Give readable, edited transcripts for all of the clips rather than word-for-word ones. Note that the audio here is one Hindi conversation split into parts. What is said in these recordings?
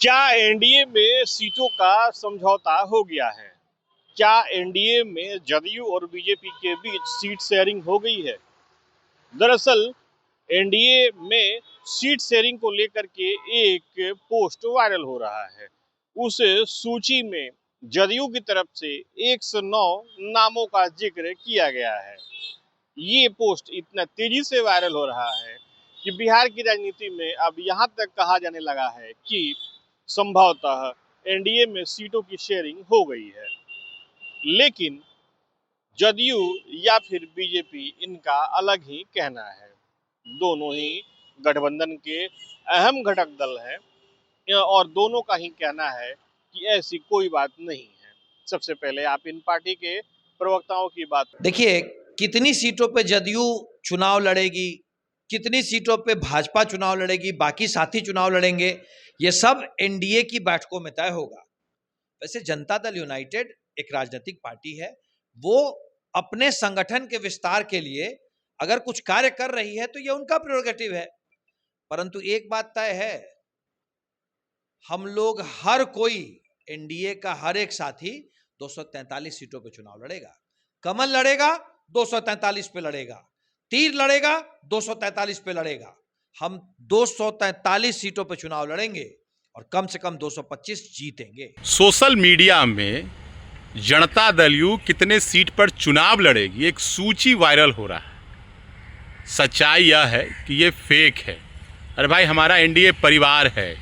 क्या एनडीए में सीटों का समझौता हो गया है? क्या एनडीए में जदयू और बीजेपी के बीच सीट शेयरिंग हो गई है? दरअसल एनडीए में सीट शेयरिंग को लेकर के एक पोस्ट वायरल हो रहा है। उस सूची में जदयू की तरफ से 109 नामों का जिक्र किया गया है। ये पोस्ट इतना तेजी से वायरल हो रहा है कि बिहार की राजनीति में अब यहाँ तक कहा जाने लगा है कि संभवतः एनडीए में सीटों की शेयरिंग हो गई है। लेकिन जदयू या फिर बीजेपी इनका अलग ही कहना है। दोनों ही गठबंधन के अहम घटक दल हैं और दोनों का ही कहना है कि ऐसी कोई बात नहीं है। सबसे पहले आप इन पार्टी के प्रवक्ताओं की बात देखिए, कितनी सीटों पे जदयू चुनाव लड़ेगी, कितनी सीटों पे भाजपा चुनाव लड़ेगी, बाकी साथी चुनाव लड़ेंगे, ये सब एनडीए की बैठकों में तय होगा। वैसे जनता दल यूनाइटेड एक राजनीतिक पार्टी है, वो अपने संगठन के विस्तार के लिए अगर कुछ कार्य कर रही है तो ये उनका प्रेरोगेटिव है। परंतु एक बात तय है, हम लोग हर कोई एनडीए का हर एक साथी 243 सीटों पे चुनाव लड़ेगा। कमल लड़ेगा 243 पे लड़ेगा, तीर लड़ेगा 243 पे लड़ेगा। हम 243 सीटों पे चुनाव लड़ेंगे और कम से कम 225 जीतेंगे। सोशल मीडिया में जनता दल यू कितने सीट पर चुनाव लड़ेगी एक सूची वायरल हो रहा है। सच्चाई यह है कि ये फेक है। अरे भाई, हमारा एनडीए परिवार है,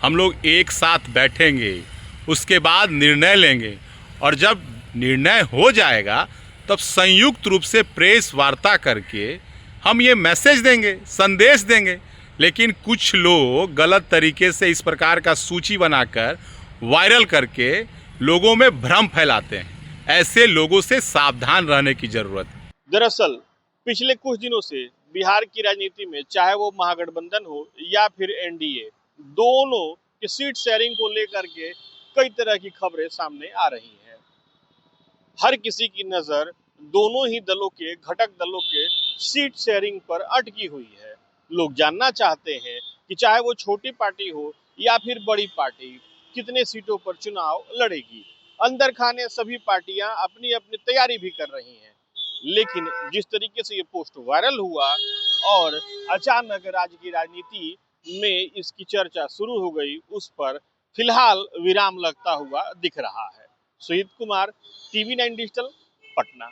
हम लोग एक साथ बैठेंगे, उसके बाद निर्णय लेंगे और जब निर्णय हो जाएगा तब संयुक्त रूप से प्रेस वार्ता करके हम ये मैसेज देंगे, संदेश देंगे। लेकिन कुछ लोग गलत तरीके से इस प्रकार का सूची बनाकर वायरल करके लोगों में भ्रम फैलाते हैं। ऐसे लोगों से सावधान रहने की जरूरत है। दरअसल पिछले कुछ दिनों से बिहार की राजनीति में चाहे वो महागठबंधन हो या फिर एनडीए, दोनों की सीट शेयरिंग को लेकर के कई तरह की खबरें सामने आ रही हैं। हर किसी की नजर दोनों ही दलों के घटक दलों के सीट शेयरिंग पर अटकी हुई है। लोग जानना चाहते हैं कि चाहे वो छोटी पार्टी हो या फिर बड़ी पार्टी, कितने सीटों पर चुनाव लड़ेगी। अंदर खाने सभी पार्टियां अपनी अपनी तैयारी भी कर रही हैं। लेकिन जिस तरीके से ये पोस्ट वायरल हुआ और अचानक राज्य की राजनीति में इसकी चर्चा शुरू हो गई, उस पर फिलहाल विराम लगता हुआ दिख रहा है। Sujit Kumar, TV 9 digital, Patna.